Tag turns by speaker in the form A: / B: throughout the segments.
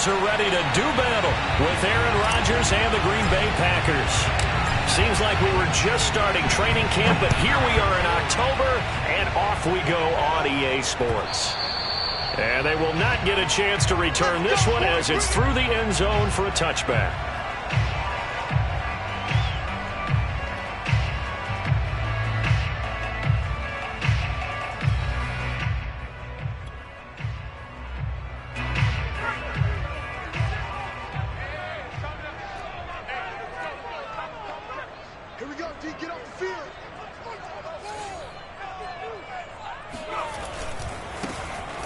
A: Packers are ready to do battle with Aaron Rodgers and the Green Bay Packers. Seems like we were just starting training camp, but here we are in October, and off we go on EA Sports. And they will not get a chance to return this one as it's through the end zone for a touchback.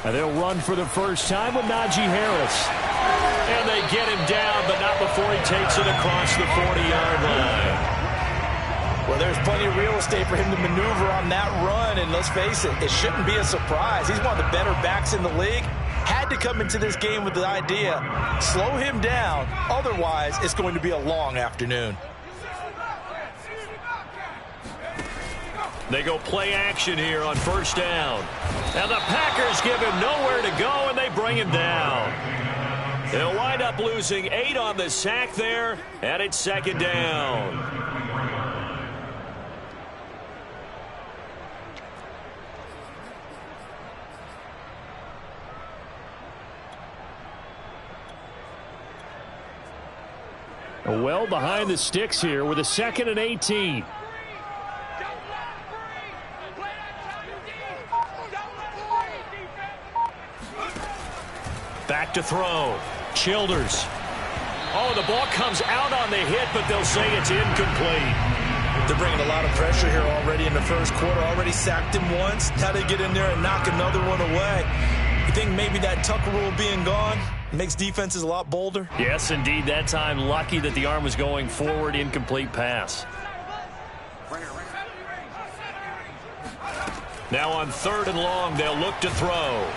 B: And they'll run for the first time with Najee Harris.
A: And they get him down, but not before he takes it across the 40-yard line.
C: Well, there's plenty of real estate for him to maneuver on that run, and let's face it, it shouldn't be a surprise. He's one of the better backs in the league. Had to come into this game with the idea, slow him down, otherwise it's going to be a long afternoon.
A: They go play action here on first down. And the Packers give him nowhere to go, and they bring him down. They'll wind up losing 8 on the sack there, and it's second down.
B: Well behind the sticks here with a 2nd and 18.
A: Back to throw. Childers. Oh, the ball comes out on the hit, but they'll say it's incomplete.
C: They're bringing a lot of pressure here already in the first quarter. Already sacked him once. Now they get in there and knock another one away. You think maybe that Tucker rule being gone makes defenses a lot bolder?
A: Yes, indeed. That time, lucky that the arm was going forward. Incomplete pass. Now on 3rd and long, they'll look to throw.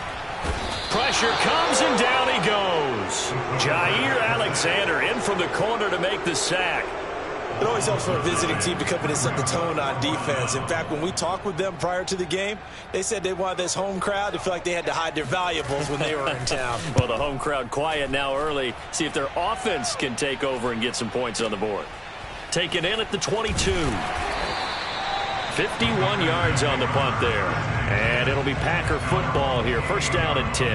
A: Pressure comes, and down he goes. Jair Alexander in from the corner to make the sack.
C: It always helps for a visiting team to come in and set the tone on defense. In fact, when we talked with them prior to the game, they said they wanted this home crowd to feel like they had to hide their valuables when they were in town.
A: Well, the home crowd quiet now early. See if their offense can take over and get some points on the board. Taken in at the 22. 51 yards on the punt there. And it'll be Packer football here. First down and 10.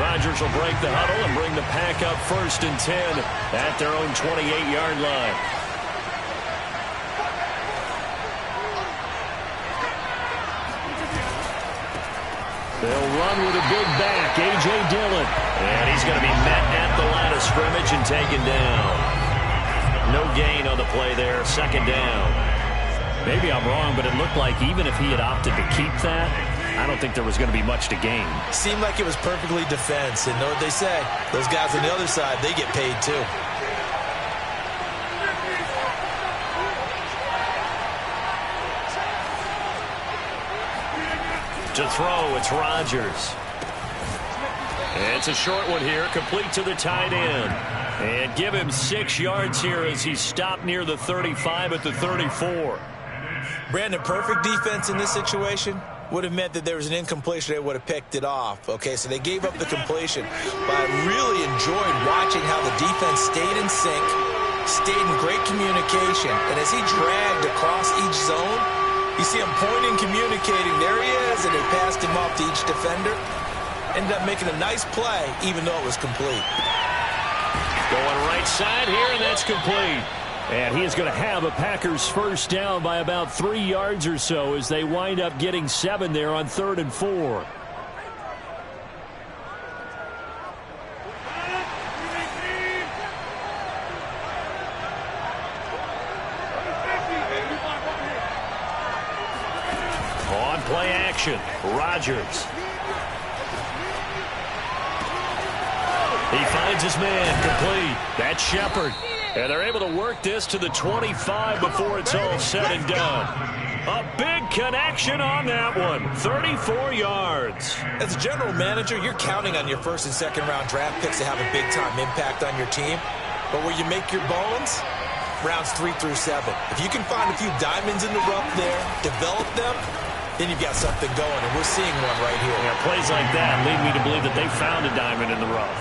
A: Rodgers will break the huddle and bring the Pack up 1st and 10 at their own 28-yard line.
B: They'll run with a big back, A.J. Dillon.
A: And he's going to be met at the line of scrimmage and taken down. No gain on the play there, 2nd down.
B: Maybe I'm wrong, but it looked like even if he had opted to keep that, I don't think there was going to be much to gain.
C: Seemed like it was perfectly defense, and know what they say. Those guys on the other side, they get paid too.
A: To throw, it's Rodgers. It's a short one here, complete to the tight end. And give him 6 yards here as he stopped near the 35 at the 34.
C: Brandon, perfect defense in this situation would have meant that there was an incompletion. They would have picked it off. Okay, so they gave up the completion. But I really enjoyed watching how the defense stayed in sync, stayed in great communication. And as he dragged across each zone, you see him pointing, communicating. There he is, and they passed him off to each defender. Ended up making a nice play, even though it was complete.
A: Going right side here, and that's complete.
B: And he is going to have a Packers first down by about 3 yards or so as they wind up getting 7 there on 3rd and 4.
A: On play action, Rodgers. He finds his man, complete. That's Shepard. And they're able to work this to the 25 before it's all said and done. A big connection on that one. 34 yards.
C: As a general manager, you're counting on your 1st and 2nd round draft picks to have a big-time impact on your team. But where you make your bones, rounds 3 through 7. If you can find a few diamonds in the rough there, develop them, then you've got something going, and we're seeing one right here.
B: Yeah, plays like that lead me to believe that they found a diamond in the rough.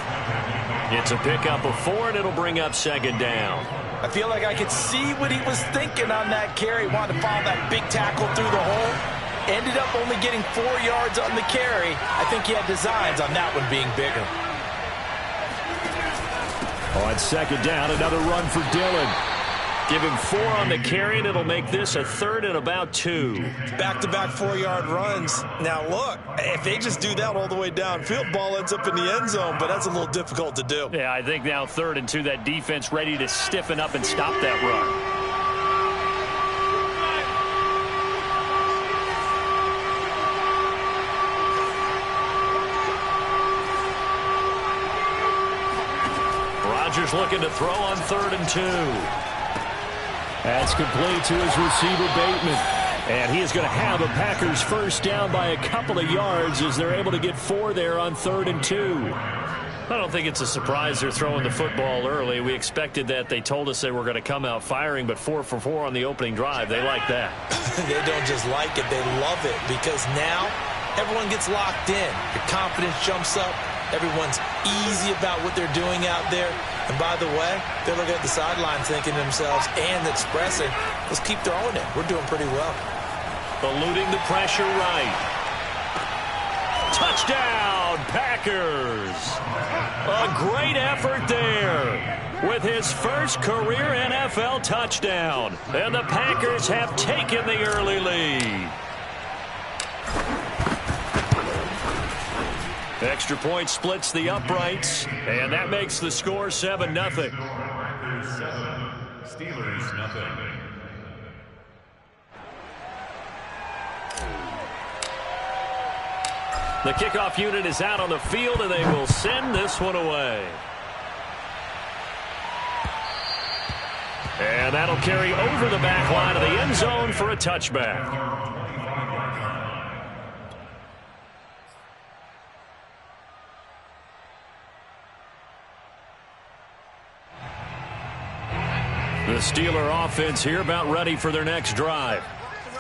B: It's a pickup of 4, and it'll bring up second down.
C: I feel like I could see what he was thinking on that carry. Wanted to follow that big tackle through the hole. Ended up only getting 4 yards on the carry. I think he had designs on that one being bigger.
B: On second down, another run for Dillon. Give him 4 on the carry, and it'll make this a 3rd and about 2.
C: Back-to-back 4-yard runs. Now, look, if they just do that all the way downfield, ball ends up in the end zone, but that's a little difficult to do.
B: Yeah, I think now 3rd and 2, that defense ready to stiffen up and stop that run. Rodgers looking to throw on 3rd and 2. That's complete to his receiver, Bateman. And he is going to have a Packers first down by a couple of yards as they're able to get 4 there on 3rd and 2. I don't think it's a surprise they're throwing the football early. We expected that. They told us they were going to come out firing, but 4 for 4 on the opening drive. They like that.
C: They don't just like it. They love it because now everyone gets locked in. Your confidence jumps up. Everyone's easy about what they're doing out there. And by the way, they're looking at the sidelines thinking to themselves and expressing, let's keep throwing it. We're doing pretty well.
B: Eluding the pressure right. Touchdown, Packers. A great effort there with his first career NFL touchdown. And the Packers have taken the early lead. Extra point splits the uprights, and that makes the score 7-0.
D: Steelers 0.
B: The kickoff unit is out on the field, and they will send this one away. And that'll carry over the back line of the end zone for a touchback. The Steeler offense here about ready for their next drive.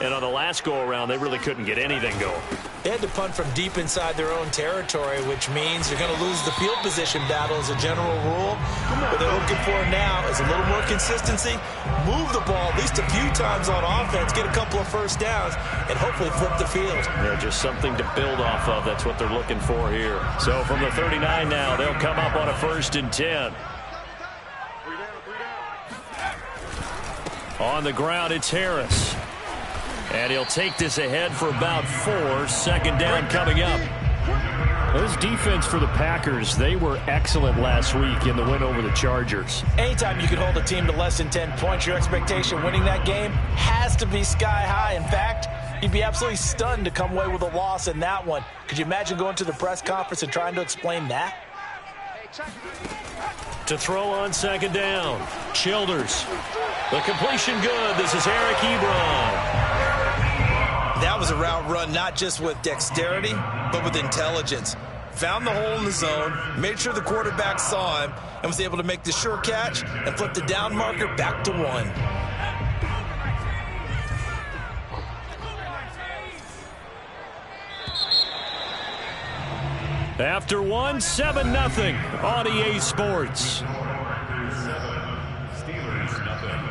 B: And on the last go-around, they really couldn't get anything going.
C: They had to punt from deep inside their own territory, which means you're going to lose the field position battle as a general rule. What they're looking for now is a little more consistency, move the ball at least a few times on offense, get a couple of first downs, and hopefully flip the field.
B: Yeah, just something to build off of. That's what they're looking for here. So from the 39 now, they'll come up on a 1st and 10. On the ground, it's Harris. And he'll take this ahead for about 4. 2nd down coming up. This defense for the Packers, they were excellent last week in the win over the Chargers.
C: Anytime you can hold a team to less than 10 points, your expectation winning that game has to be sky high. In fact, you'd be absolutely stunned to come away with a loss in that one. Could you imagine going to the press conference and trying to explain that?
B: To throw on 2nd down, Childers. The completion good. This is Eric Ebron.
C: That was a route run not just with dexterity, but with intelligence. Found the hole in the zone, made sure the quarterback saw him, and was able to make the sure catch and flip the down marker back to 1.
B: After 1, 7-0 on EA Sports.
D: Steelers 0.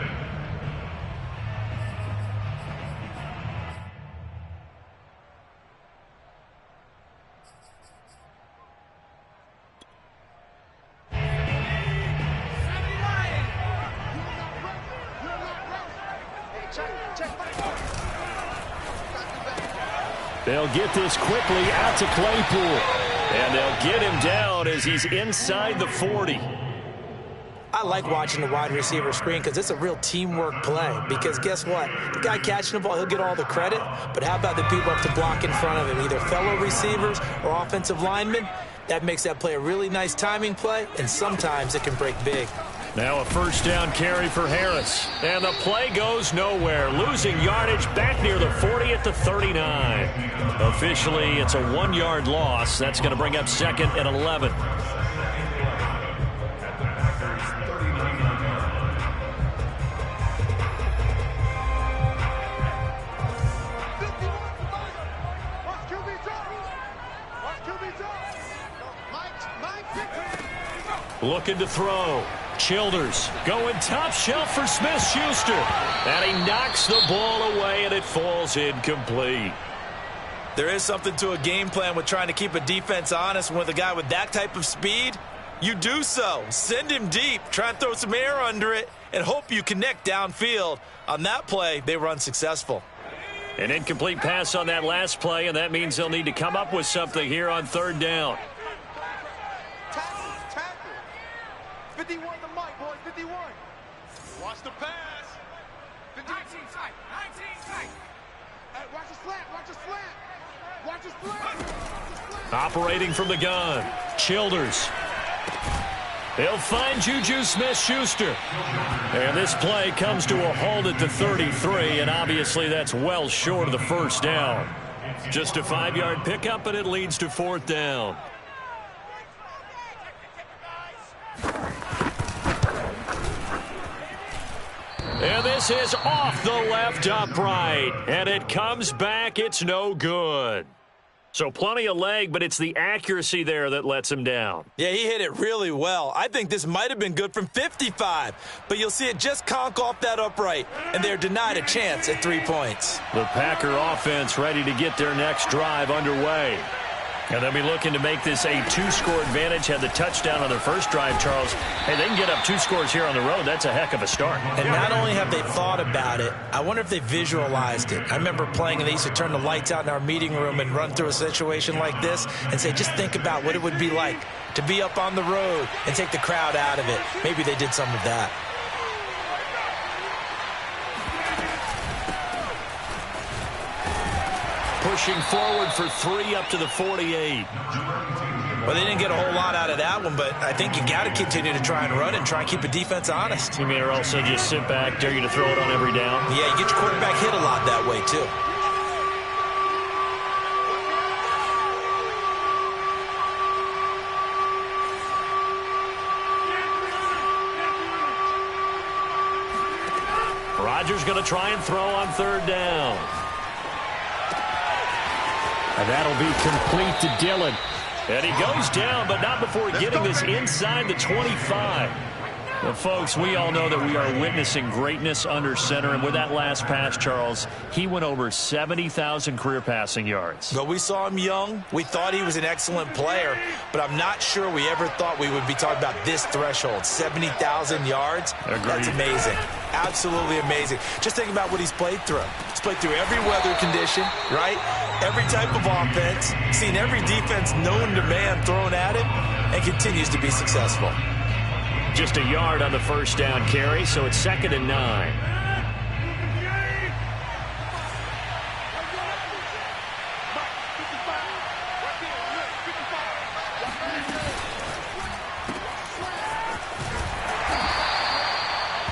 B: They'll get this quickly out to Claypool. And they'll get him down as he's inside the 40.
C: I like watching the wide receiver screen because it's a real teamwork play. Because guess what? The guy catching the ball, he'll get all the credit. But how about the people up to block in front of him, either fellow receivers or offensive linemen? That makes that play a really nice timing play, and sometimes it can break big.
B: Now a 1st down carry for Harris. And the play goes nowhere. Losing yardage back near the 40 at the 39. Officially, it's a 1-yard loss. That's going to bring up 2nd and 11. Looking to throw. Childers going top shelf for Smith-Schuster. And he knocks the ball away, and it falls incomplete.
C: There is something to a game plan with trying to keep a defense honest. With a guy with that type of speed, you do so. Send him deep. Try and throw some air under it and hope you connect downfield. On that play, they were unsuccessful.
B: An incomplete pass on that last play, and that means they'll need to come up with something here on third down.
E: Tackle. 51 the mic, boys, 51. Watch the pass. 19 tight. Hey, watch the slant. Watch the slant.
B: Operating from the gun. Childers. He'll find Juju Smith-Schuster. And this play comes to a halt at the 33, and obviously that's well short of the first down. Just a 5-yard pickup, and it leads to fourth down. And this is off the left upright, and it comes back. It's no good. So plenty of leg, but it's the accuracy there that lets him down.
C: Yeah, he hit it really well. I think this might have been good from 55, but you'll see it just conk off that upright, and they're denied a chance at 3 points.
B: The Packer offense ready to get their next drive underway. And they'll be looking to make this a 2-score advantage. Had the touchdown on their first drive, Charles. Hey, they can get up 2 scores here on the road. That's a heck of a start.
C: And not only have they thought about it, I wonder if they visualized it. I remember playing, and they used to turn the lights out in our meeting room and run through a situation like this and say, just think about what it would be like to be up on the road and take the crowd out of it. Maybe they did some of that.
B: Pushing forward for 3 up to the 48.
C: Well, they didn't get a whole lot out of that one, but I think you got to continue to try and run and try and keep a defense honest.
B: You mean, or also just sit back, dare you to throw it on every down?
C: Yeah, you get your quarterback hit a lot that way, too.
B: Rodgers going to try and throw on third down. And that'll be complete to Dillon. And he goes down, but not before getting this inside the 25. Well, folks, we all know that we are witnessing greatness under center. And with that last pass, Charles, he went over 70,000 career passing yards.
C: But we saw him young. We thought he was an excellent player, but I'm not sure we ever thought we would be talking about this threshold, 70,000 yards.
B: Agreed.
C: That's amazing. Absolutely amazing. Just think about what he's played through. He's played through every weather condition, right? Every type of offense, seen every defense known to man thrown at him, and continues to be successful.
B: Just a yard on the first down carry, so it's 2nd and 9.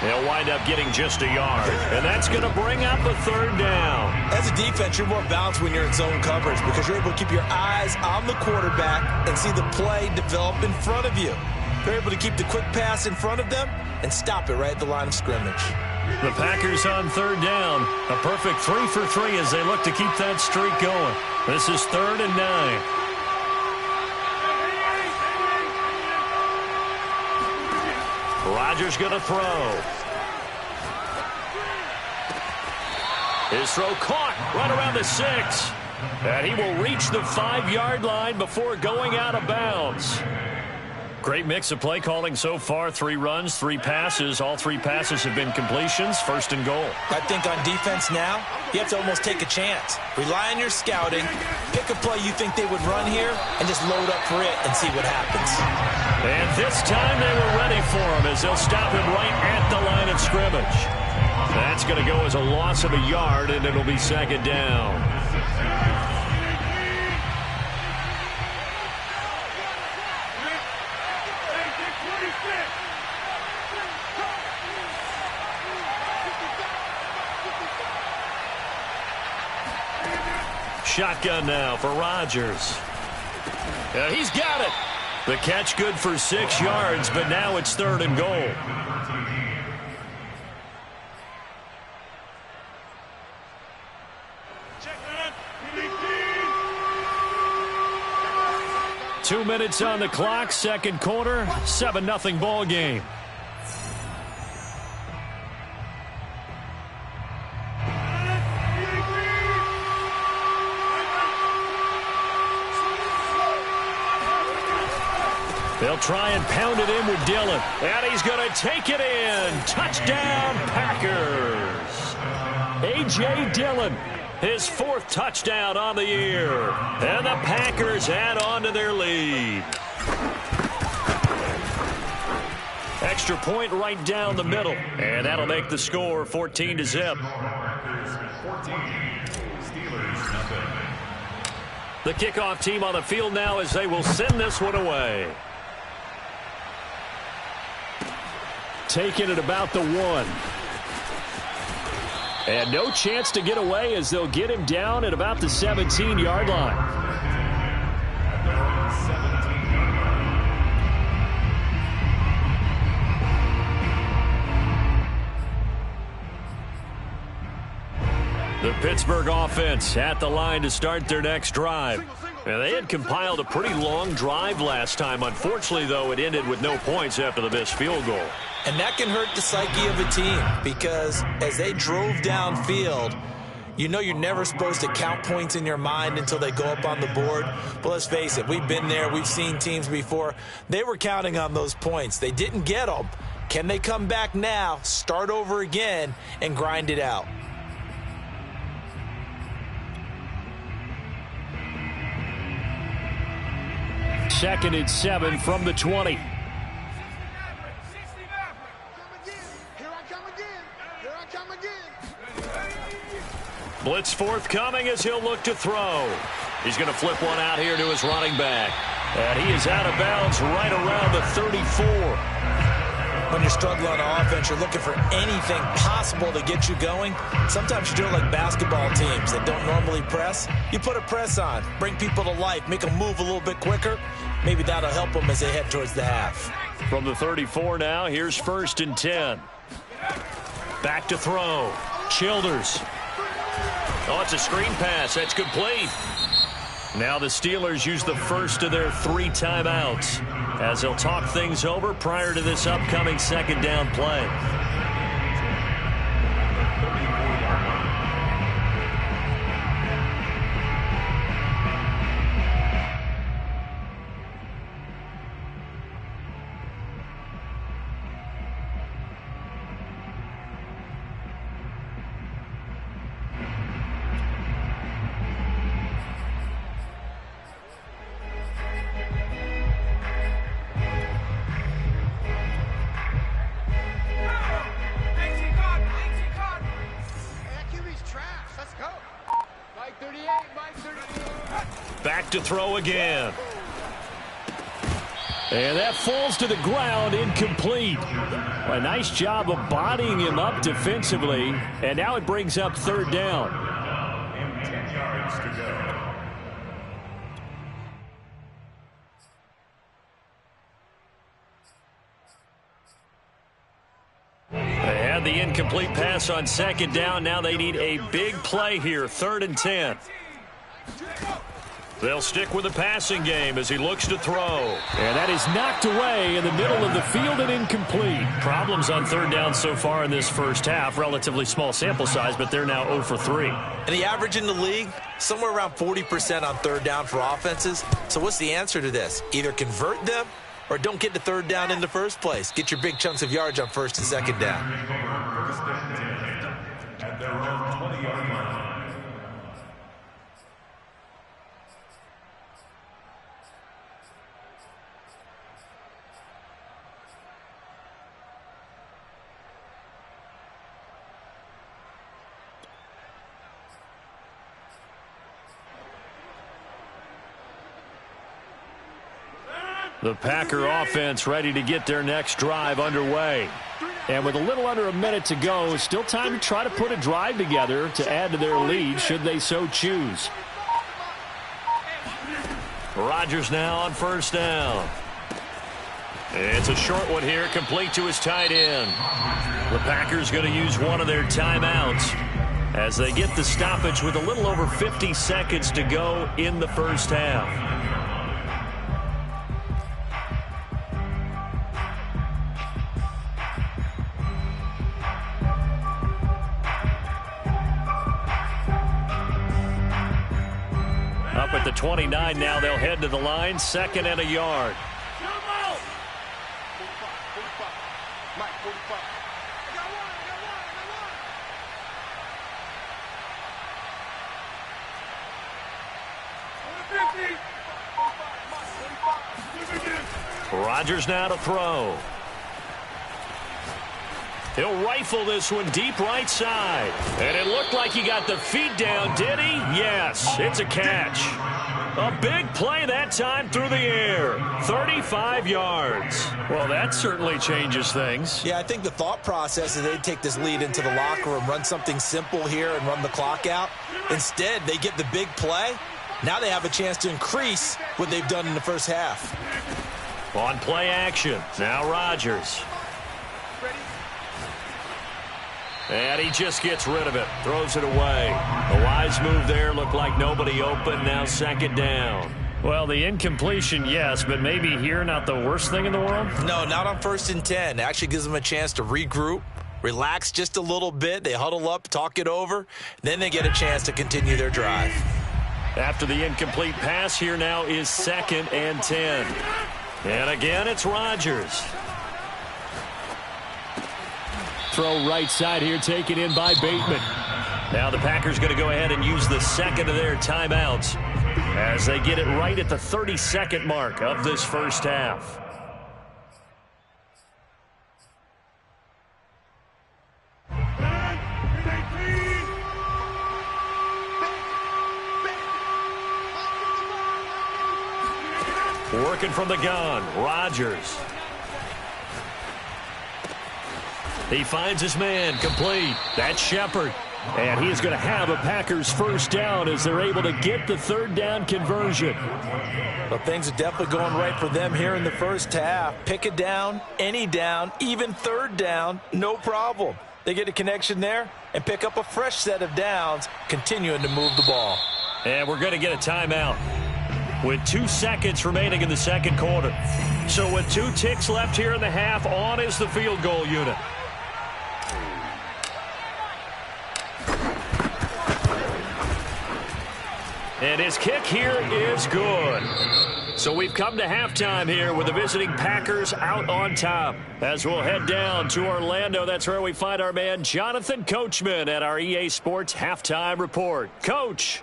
B: They'll wind up getting just a yard, and that's going to bring up a third down.
C: As a defense, you're more balanced when you're in zone coverage because you're able to keep your eyes on the quarterback and see the play develop in front of you. They're able to keep the quick pass in front of them and stop it right at the line of scrimmage.
B: The Packers on third down. A perfect 3 for 3 as they look to keep that streak going. This is 3rd and 9. Rodgers going to throw. His throw caught right around the 6. And he will reach the 5-yard line before going out of bounds. Great mix of play calling so far. 3 runs, 3 passes. All 3 passes have been completions. 1st and goal.
C: I think on defense now, you have to almost take a chance. Rely on your scouting. Pick a play you think they would run here and just load up for it and see what happens.
B: And this time they were ready for him as they'll stop him right at the line of scrimmage. That's going to go as a loss of a yard, and it'll be 2nd down. Shotgun now for Rodgers. He's got it. The catch good for 6 yards, but now it's 3rd and goal. 2 minutes on the clock, second quarter, 7-0 ball game. They'll try and pound it in with Dillon. And he's going to take it in. Touchdown, Packers. A.J. Dillon, his 4th touchdown on the year. And the Packers add on to their lead. Extra point right down the middle. And that'll make the score 14-0. The kickoff team on the field now as they will send this one away. Taking it about the 1. And no chance to get away as they'll get him down at about the 17-yard line. The Pittsburgh offense at the line to start their next drive. And they had compiled a pretty long drive last time. Unfortunately, though, it ended with no points after the missed field goal.
C: And that can hurt the psyche of a team because as they drove downfield, you know you're never supposed to count points in your mind until they go up on the board. But let's face it, we've been there. We've seen teams before. They were counting on those points. They didn't get them. Can they come back now, start over again, and grind it out?
B: Second and 7 from the 20. Blitz forthcoming as he'll look to throw. He's going to flip one out here to his running back. And he is out of bounds right around the 34.
C: When you're struggling on offense, you're looking for anything possible to get you going. Sometimes you do it like basketball teams that don't normally press. You put a press on, bring people to life, make them move a little bit quicker. Maybe that'll help them as they head towards the half.
B: From the 34 now, here's 1st and 10. Back to throw. Childers. Oh, it's a screen pass. That's complete. Now the Steelers use the first of their 3 timeouts as they'll talk things over prior to this upcoming second down play. Back to throw again. And that falls to the ground, incomplete. A nice job of bodying him up defensively. And now it brings up 3rd down.
D: 10 yards to go.
B: They had the incomplete pass on 2nd down. Now they need a big play here, 3rd and 10. They'll stick with the passing game as he looks to throw. And that is knocked away in the middle of the field and incomplete. Problems on 3rd down so far in this first half. Relatively small sample size, but they're now 0 for 3.
C: And the average in the league, somewhere around 40% on 3rd down for offenses. So what's the answer to this? Either convert them or don't get to 3rd down in the first place. Get your big chunks of yards on 1st and 2nd down.
D: At their own 20-yard line.
B: The Packer offense ready to get their next drive underway. And with a little under a minute to go, still time to try to put a drive together to add to their lead should they so choose. Rodgers now on 1st down. It's a short one here, complete to his tight end. The Packers going to use one of their timeouts as they get the stoppage with a little over 50 seconds to go in the first half. 29 now. They'll head to the line. 2nd and a yard. Rodgers now to throw. He'll rifle this one deep right side. And it looked like he got the feet down, did he? Yes, it's a catch. A big play that time through the air. 35 yards. Well, that certainly changes things.
C: Yeah, I think the thought process is they'd take this lead into the locker room, run something simple here and run the clock out. Instead, they get the big play. Now they have a chance to increase what they've done in the first half.
B: On play action, now Rodgers. And he just gets rid of it, throws it away. A wise move there, looked like nobody open, now 2nd down. Well, the incompletion, yes, but maybe here not the worst thing in the world?
C: No, not on 1st and 10. It actually gives them a chance to regroup, relax just a little bit. They huddle up, talk it over, then they get a chance to continue their drive.
B: After the incomplete pass, here now is 2nd and 10. And again, it's Rodgers. Throw right side here, taken in by Bateman. Now the Packers going to go ahead and use the 2nd of their timeouts as they get it right at the 32nd mark of this first half. Working from the gun, Rodgers. He finds his man, complete. That's Shepard. And he is going to have a Packers first down as they're able to get the 3rd down conversion.
C: Well, things are definitely going right for them here in the first half. Pick it down, any down, even 3rd down, no problem. They get a connection there and pick up a fresh set of downs, continuing to move the ball.
B: And we're going to get a timeout with 2 seconds remaining in the 2nd quarter. So with 2 ticks left here in the half, on is the field goal unit. And his kick here is good. So we've come to halftime here with the visiting Packers out on top. As we'll head down to Orlando, that's where we find our man Jonathan Coachman at our EA Sports Halftime Report. Coach.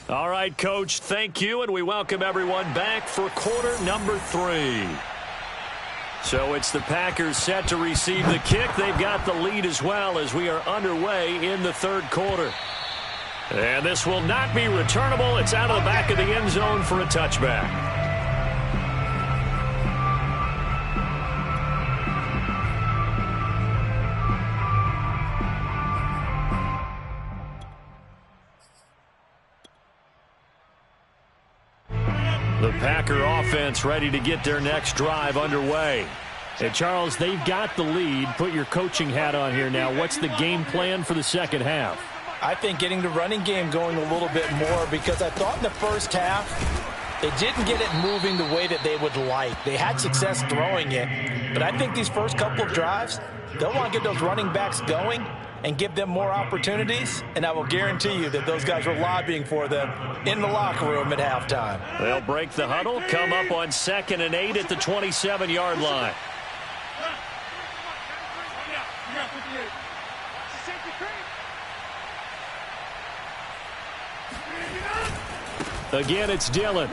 B: All right, Coach, thank you, and we welcome everyone back for quarter number 3. So it's the Packers set to receive the kick. They've got the lead as well as we are underway in the 3rd quarter. And this will not be returnable. It's out of the back of the end zone for a touchback. The Packer offense ready to get their next drive underway. And Charles, they've got the lead. Put your coaching hat on here now. What's the game plan for the 2nd half?
C: I think getting the running game going a little bit more, because I thought in the first half they didn't get it moving the way that they would like. They had success throwing it, but I think these first couple of drives, they'll want to get those running backs going and give them more opportunities, and I will guarantee you that those guys were lobbying for them in the locker room at halftime.
B: They'll break the huddle, come up on 2nd and 8 at the 27-yard line. Again, it's Dillon.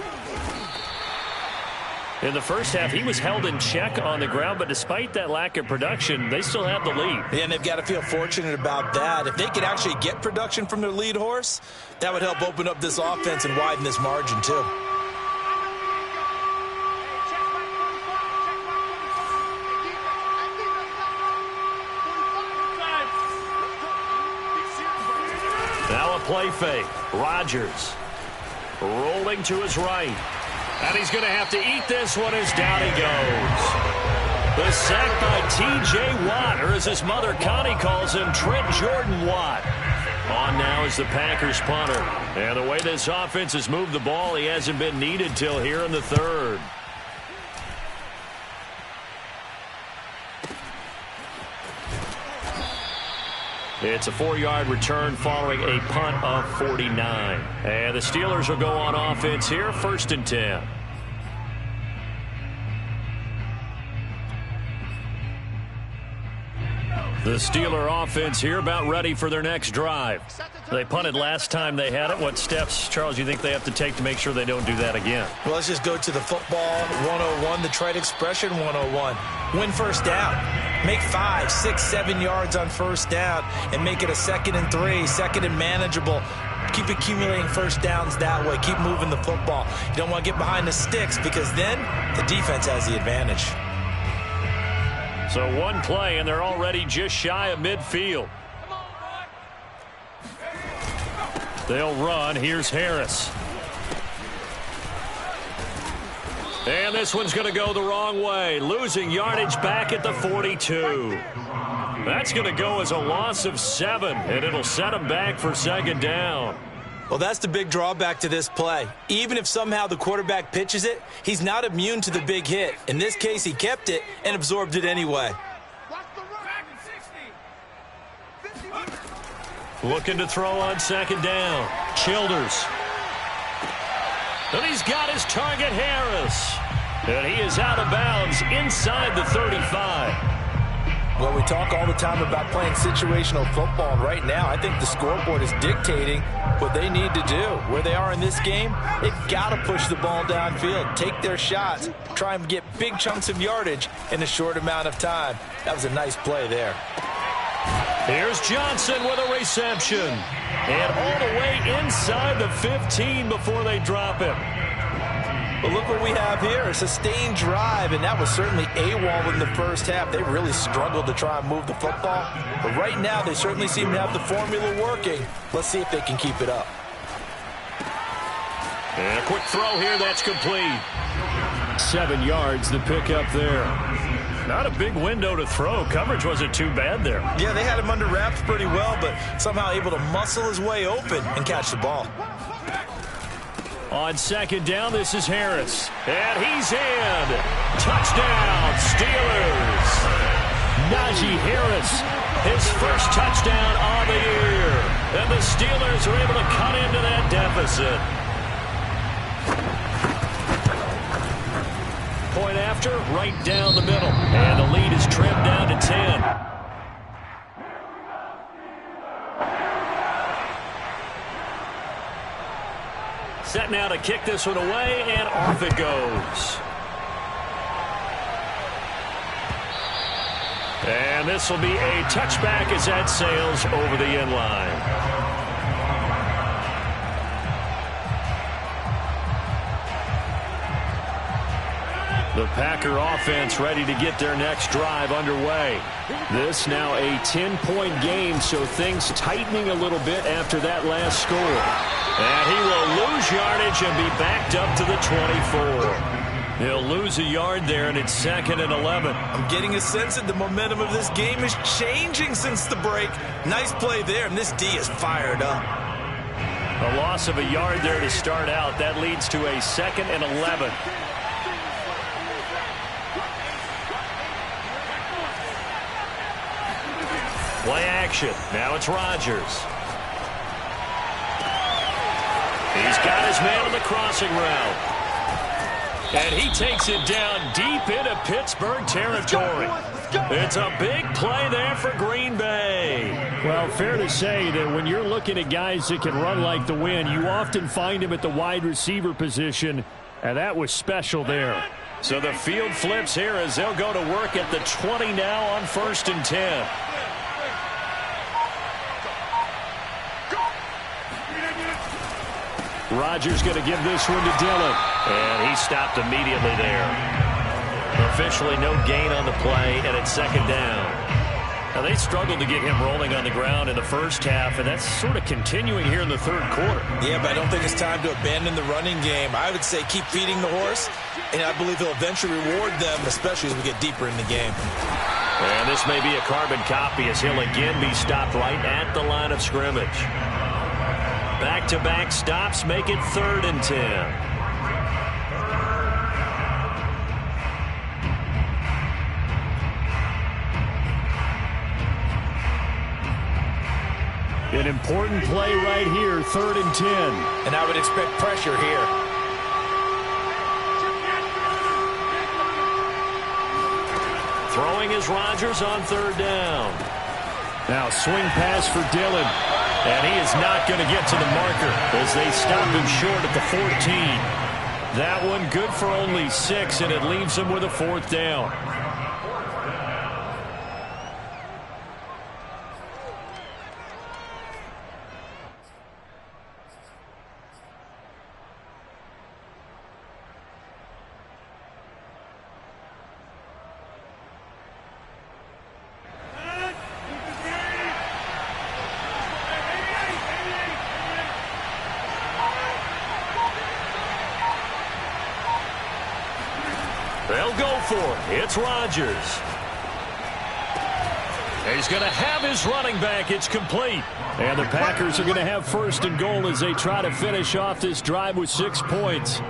B: In the first half, he was held in check on the ground, but despite that lack of production, they still have the lead.
C: Yeah, and they've got to feel fortunate about that. If they could actually get production from their lead horse, that would help open up this offense and widen this margin, too.
B: Now a play fake. Rodgers rolling to his right. And he's going to have to eat this one as down he goes. The sack by T.J. Watt, or as his mother Connie calls him, Trent Jordan Watt. On now is the Packers punter. And the way this offense has moved the ball, he hasn't been needed till here in the 3rd. It's a 4-yard return following a punt of 49. And the Steelers will go on offense here, 1st and 10. The Steeler offense here about ready for their next drive. They punted last time they had it. What steps, Charles, do you think they have to take to make sure they don't do that again?
C: Well, let's just go to the football 101, the trite expression 101. Win first down. Make 5, 6, 7 yards on first down and make it a 2nd and 3, 2nd and manageable. Keep accumulating first downs that way. Keep moving the football. You don't want to get behind the sticks because then the defense has the advantage.
B: So one play, and they're already just shy of midfield. They'll run. Here's Harris. And this one's going to go the wrong way. Losing yardage back at the 42. That's going to go as a loss of 7, and it'll set them back for 2nd down.
C: Well, that's the big drawback to this play. Even if somehow the quarterback pitches it, he's not immune to the big hit. In this case, he kept it and absorbed it anyway.
B: Looking to throw on 2nd down. Childers. And he's got his target, Harris. And he is out of bounds inside the 35.
C: Well, we talk all the time about playing situational football, and right now I think the scoreboard is dictating what they need to do. Where they are in this game, they've got to push the ball downfield, take their shots, try and get big chunks of yardage in a short amount of time. That was a nice play there.
B: Here's Johnson with a reception. And all the way inside the 15 before they drop him.
C: But look what we have here, a sustained drive, and that was certainly AWOL in the first half. They really struggled to try and move the football. But right now, they certainly seem to have the formula working. Let's see if they can keep it up.
B: And a quick throw here, that's complete. 7 yards, the pickup there. Not a big window to throw. Coverage wasn't too bad there.
C: Yeah, they had him under wraps pretty well, but somehow able to muscle his way open and catch the ball.
B: On 2nd down, this is Harris. And he's in. Touchdown, Steelers. Najee Harris, his first touchdown on the year. And the Steelers are able to cut into that deficit. Point after, right down the middle. And the lead is trimmed down to 10. Set now to kick this one away, and off it goes. And this will be a touchback as that sails over the end line. The Packer offense ready to get their next drive underway. This now a 10-point game, so things tightening a little bit after that last score. And he will lose yardage and be backed up to the 24. He'll lose a yard there, and it's 2nd and 11.
C: I'm getting a sense that the momentum of this game is changing since the break. Nice play there, and this D is fired up.
B: A loss of a yard there to start out. That leads to a 2nd and 11. Play action. Now it's Rodgers. He's got his man on the crossing route. And he takes it down deep into Pittsburgh territory. It's a big play there for Green Bay. Well, fair to say that when you're looking at guys that can run like the wind, you often find him at the wide receiver position, and that was special there. So the field flips here as they'll go to work at the 20 now on 1st and 10. Rodgers going to give this one to Dillon. And he stopped immediately there. Officially no gain on the play, and it's 2nd down. Now, they struggled to get him rolling on the ground in the first half, and that's sort of continuing here in the 3rd quarter.
C: Yeah, but I don't think it's time to abandon the running game. I would say keep feeding the horse, and I believe he'll eventually reward them, especially as we get deeper in the game.
B: And this may be a carbon copy as he'll again be stopped right at the line of scrimmage. Back-to-back stops make it 3rd and 10. An important play right here, 3rd and 10.
C: And I would expect pressure here.
A: Throwing is Rodgers on 3rd down.
B: Now swing pass for Dillon.
A: And he is not going to get to the marker as they stop him short at the 14. That one good for only 6, and it leaves him with a 4th down. They'll go for it. It's Rodgers. He's going to have his running back. It's complete.
B: And the Packers are going to have 1st and goal as they try to finish off this drive with 6 points.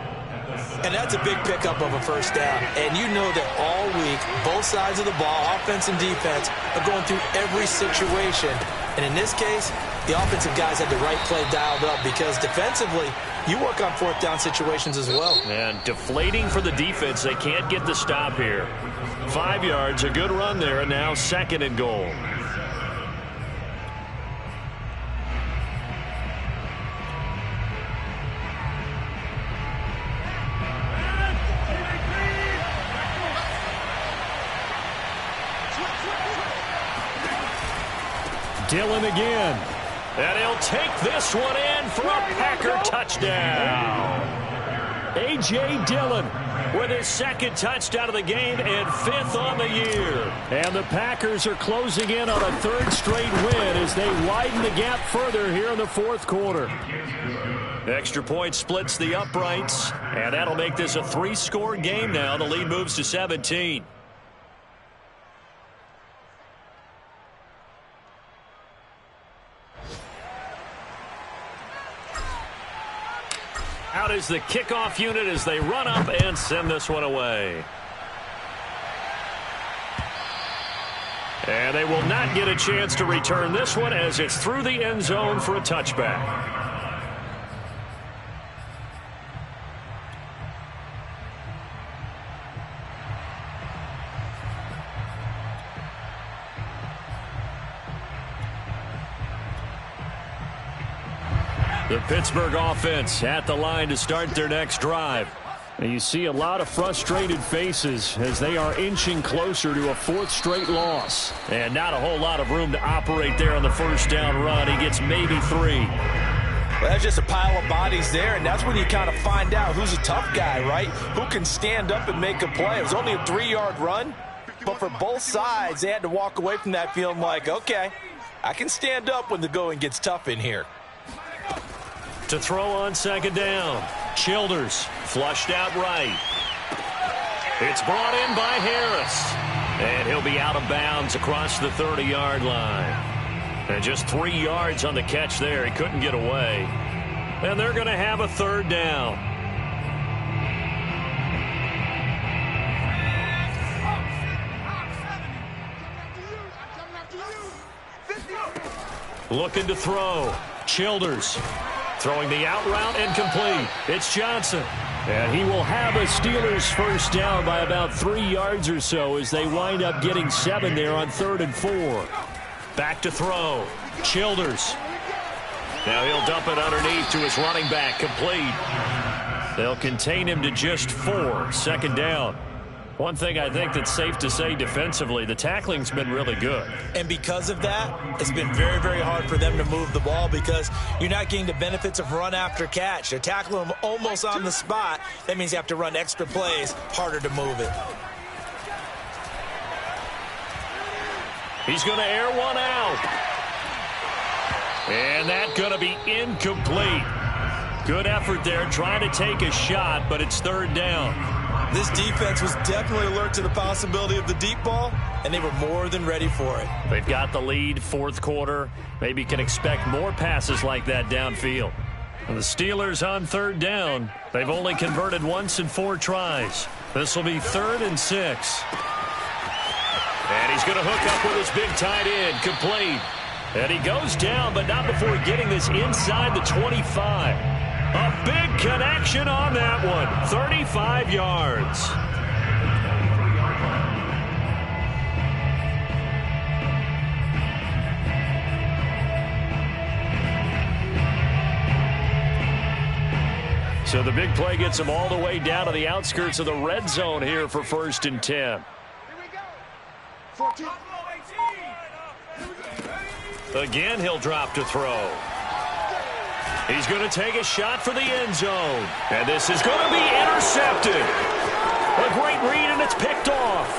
C: And that's a big pickup of a 1st down. And you know that all week, both sides of the ball, offense and defense, are going through every situation. And in this case, the offensive guys had the right play dialed up because defensively, you work on 4th down situations as well.
A: And deflating for the defense. They can't get the stop here. 5 yards, a good run there, and now 2nd and goal.
B: Dillon again.
A: And he'll take this one in for a Packer touchdown.
B: A.J. Dillon
A: with his 2nd touchdown of the game and 5th on the year.
B: And the Packers are closing in on a 3rd straight win as they widen the gap further here in the 4th quarter.
A: Extra point splits the uprights, and that'll make this a 3-score game now. The lead moves to 17. Out is the kickoff unit as they run up and send this one away. And they will not get a chance to return this one as it's through the end zone for a touchback. The Pittsburgh offense at the line to start their next drive.
B: And you see a lot of frustrated faces as they are inching closer to a 4th straight loss.
A: And not a whole lot of room to operate there on the 1st down run. He gets maybe 3.
C: Well, that's just a pile of bodies there, and that's when you kind of find out who's a tough guy, right? Who can stand up and make a play. It was only a 3-yard run, but for both sides, they had to walk away from that feeling like, okay, I can stand up when the going gets tough in here.
A: To throw on 2nd down. Childers flushed out right. It's brought in by Harris. And he'll be out of bounds across the 30-yard line. And just 3 yards on the catch there. He couldn't get away. And they're going to have a 3rd down. Looking to throw. Childers. Throwing the out route and complete. It's Johnson.
B: And he will have a Steelers 1st down by about 3 yards or so as they wind up getting 7 there on 3rd and 4.
A: Back to throw. Childers. Now he'll dump it underneath to his running back. Complete. They'll contain him to just 4. 2nd down. One thing I think that's safe to say defensively, the tackling's been really good.
C: And because of that, it's been very, very hard for them to move the ball because you're not getting the benefits of run after catch. They're tackling them almost on the spot. That means you have to run extra plays, harder to move it.
A: He's going to air one out. And that's going to be incomplete. Good effort there trying to take a shot, but it's 3rd down.
C: This defense was definitely alert to the possibility of the deep ball, and they were more than ready for it.
A: They've got the lead, 4th quarter. Maybe can expect more passes like that downfield. And the Steelers on 3rd down. They've only converted once in 4 tries. This will be 3rd and 6. And he's going to hook up with his big tight end. Complete.
B: And he goes down, but not before getting this inside the 25. A big connection on that one. 35 yards. So the big play gets him all the way down to the outskirts of the red zone here for 1st and 10.
E: Here we go. 14.
B: Again, he'll drop to throw. He's going to take a shot for the end zone. And this is going to be intercepted. A great read, and it's picked off.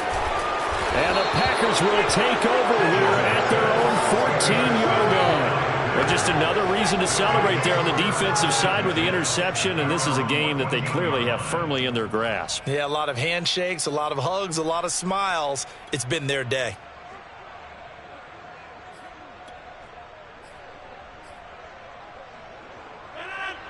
B: And the Packers will take over here at their own 14-yard line. But just another reason to celebrate there on the defensive side with the interception, and this is a game that they clearly have firmly in their grasp.
C: Yeah, a lot of handshakes, a lot of hugs, a lot of smiles. It's been their day.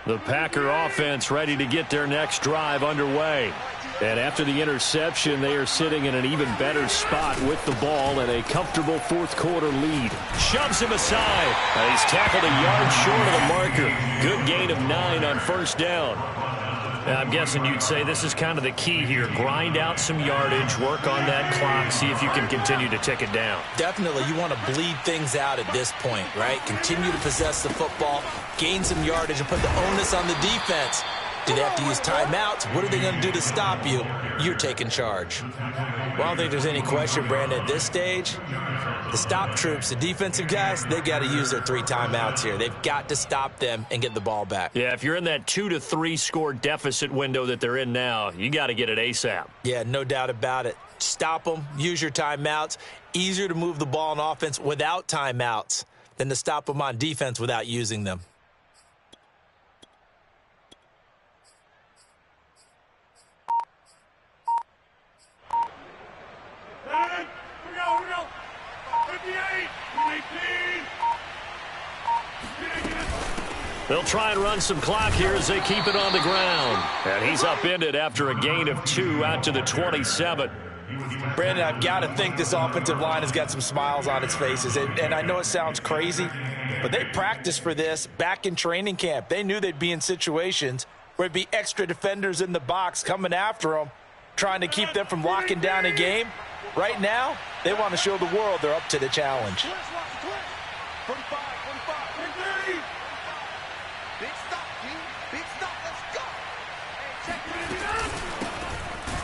B: The Packer offense ready to get their next drive underway. And after the interception, they are sitting in an even better spot with the ball and a comfortable fourth-quarter lead. Shoves him aside. He's tackled a yard short of the marker. Good gain of 9 on 1st down. I'm guessing you'd say this is kind of the key here. Grind out some yardage, work on that clock, see if you can continue to tick it down.
C: Definitely, you want to bleed things out at this point, right? Continue to possess the football, gain some yardage, and put the onus on the defense. Do they have to use timeouts? What are they going to do to stop you? You're taking charge. Well, I don't think there's any question, Brandon, at this stage. The stop troops, the defensive guys, they've got to use their 3 timeouts here. They've got to stop them and get the ball back.
B: Yeah, if you're in that 2 to 3 score deficit window that they're in now, you got to get it ASAP.
C: Yeah, no doubt about it. Stop them, use your timeouts. Easier to move the ball on offense without timeouts than to stop them on defense without using them.
B: They'll try and run some clock here as they keep it on the ground. And he's upended after a gain of 2 out to the 27.
C: Brandon, I've got to think this offensive line has got some smiles on its faces. And I know it sounds crazy, but they practiced for this back in training camp. They knew they'd be in situations where it'd be extra defenders in the box coming after them, trying to keep them from locking down a game. Right now, they want to show the world they're up to the challenge.
E: 45, 30. Big stop, G. Big stop. Let's go. Hey, check it out.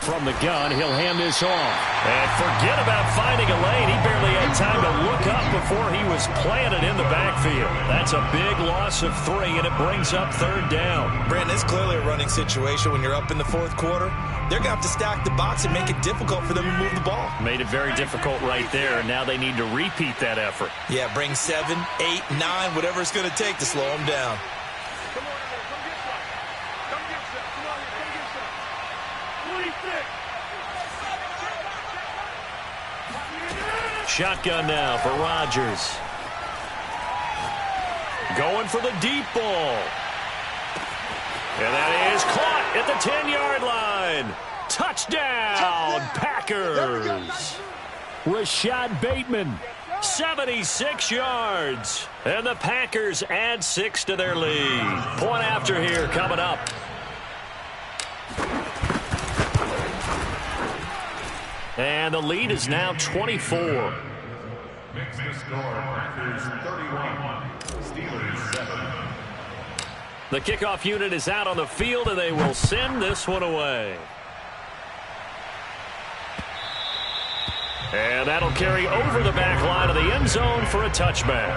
B: From the gun, he'll hand this off. And forget about finding a lane. He barely had time to look up before he was planted in the backfield. That's a big loss of 3, and it brings up 3rd down.
C: Brandon, it's clearly a running situation when you're up in the 4th quarter. They're going to have to stack the box and make it difficult for them to move the ball.
B: Made it very difficult right there, and now they need to repeat that effort.
C: Yeah, bring 7, 8, 9, whatever it's going to take to slow them down.
E: Come on, come get some. Come get some. Come on, come get some. 26.
B: Shotgun now for Rodgers. Going for the deep ball. And that is caught at the 10-yard line. Touchdown, Packers. Rashad Bateman, 76 yards. And the Packers add 6 to their lead. Point after here coming up. And the lead is now 24.
D: Mix the score. Packers 31, Steelers 7.
B: The kickoff unit is out on the field, and they will send this one away. And that'll carry over the back line of the end zone for a touchback.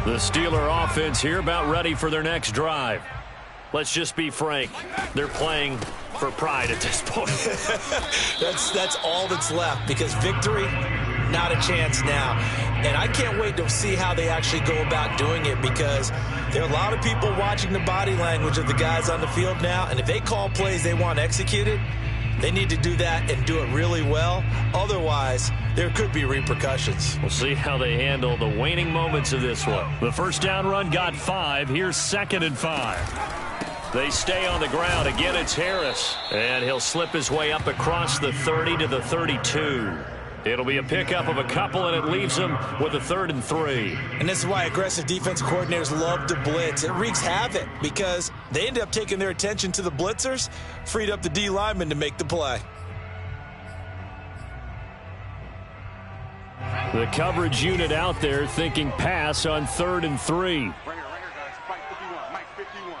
B: The Steeler offense here about ready for their next drive. Let's just be frank. They're playing for pride at this point.
C: That's all that's left, because victory, not a chance now. And I can't wait to see how they actually go about doing it, because there are a lot of people watching the body language of the guys on the field now, and if they call plays they want executed, They need to do that and do it really well. Otherwise, there could be repercussions.
B: We'll see how they handle the waning moments of this one. The first down run got 5. Here's 2nd and 5. They stay on the ground. Again, it's Harris. And he'll slip his way up across the 30 to the 32. It'll be a pickup of a couple, and it leaves them with a 3rd and 3.
C: And this is why aggressive defensive coordinators love to blitz. It wreaks havoc because they end up taking their attention to the blitzers, freed up the D lineman to make the play.
B: The coverage unit out there thinking pass on 3rd and 3.
E: Right here, guys. Mike 51. Mike 51.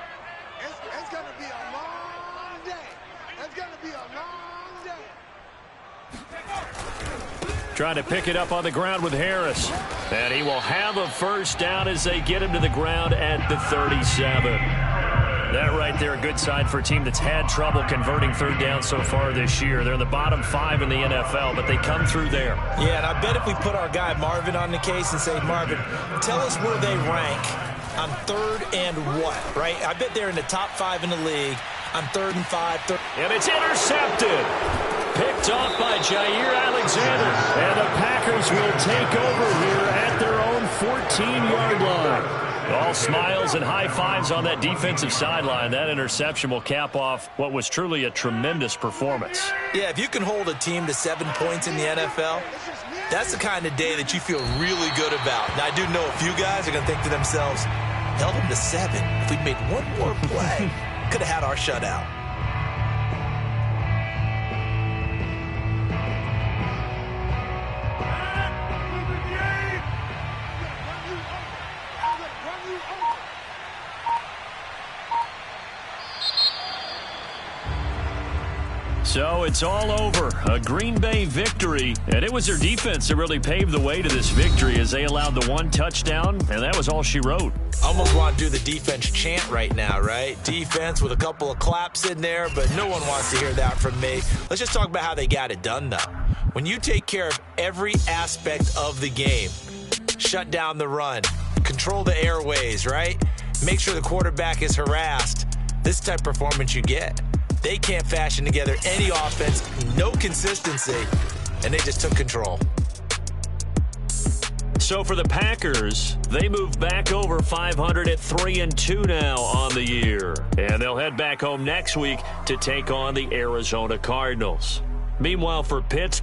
E: It's going to be a long day. It's going to be a long day.
B: Trying to pick it up on the ground with Harris. And he will have a first down as they get him to the ground at the 37. That right there, a good sign for a team that's had trouble converting 3rd down so far this year. They're in the bottom 5 in the NFL, but they come through there.
C: Yeah, and I bet if we put our guy Marvin on the case and say, Marvin, tell us where they rank on 3rd and what, right? I bet they're in the top 5 in the league on 3rd and 5.
B: And it's intercepted. Picked off by Jair Alexander. And the Packers will take over here at their own 14-yard line. All smiles and high fives on that defensive sideline. That interception will cap off what was truly a tremendous performance.
C: Yeah, if you can hold a team to 7 points in the NFL, that's the kind of day that you feel really good about. Now, I do know a few guys are going to think to themselves, held them to 7. If we'd made one more play, could have had our shutout.
B: So it's all over. A Green Bay victory. And it was their defense that really paved the way to this victory as they allowed the 1 touchdown, and that was all she wrote.
C: Almost want to do the defense chant right now, right? Defense with a couple of claps in there, but no one wants to hear that from me. Let's just talk about how they got it done, though. When you take care of every aspect of the game, shut down the run, control the airways, right? Make sure the quarterback is harassed. This type of performance you get. They can't fashion together any offense, no consistency, and they just took control.
B: So for the Packers, they move back over 500 at 3-2 now on the year. And they'll head back home next week to take on the Arizona Cardinals. Meanwhile, for Pittsburgh,